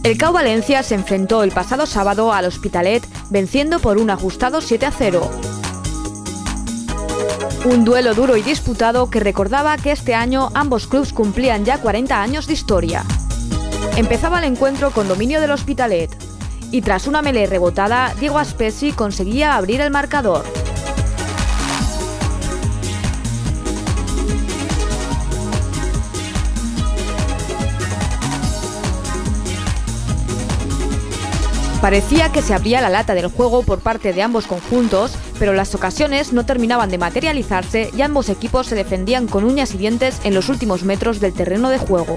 El CAU Valencia se enfrentó el pasado sábado al Hospitalet, venciendo por un ajustado 7-0. Un duelo duro y disputado que recordaba que este año ambos clubes cumplían ya 40 años de historia. Empezaba el encuentro con dominio del Hospitalet y tras una melee rebotada, Diego Aspesi conseguía abrir el marcador. Parecía que se abría la lata del juego por parte de ambos conjuntos, pero las ocasiones no terminaban de materializarse y ambos equipos se defendían con uñas y dientes en los últimos metros del terreno de juego.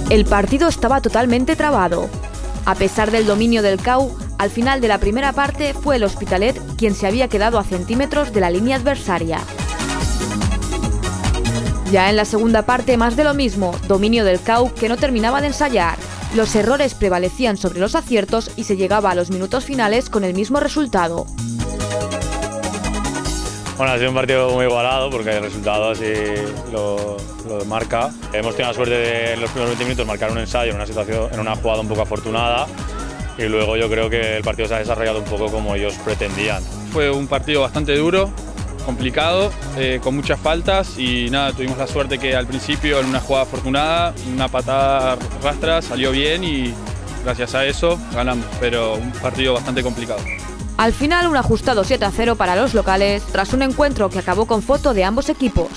El partido estaba totalmente trabado. A pesar del dominio del CAU, al final de la primera parte fue el Hospitalet quien se había quedado a centímetros de la línea adversaria. Ya en la segunda parte más de lo mismo, dominio del CAU que no terminaba de ensayar. Los errores prevalecían sobre los aciertos y se llegaba a los minutos finales con el mismo resultado. Bueno, ha sido un partido muy igualado porque el resultado así lo marca. Hemos tenido la suerte de en los primeros 20 minutos marcar un ensayo en una jugada un poco afortunada y luego yo creo que el partido se ha desarrollado un poco como ellos pretendían. Fue un partido bastante duro, complicado, con muchas faltas y nada, tuvimos la suerte que al principio en una jugada afortunada, una patada rastra salió bien y gracias a eso ganamos, pero un partido bastante complicado. Al final un ajustado 7-0 para los locales tras un encuentro que acabó con foto de ambos equipos.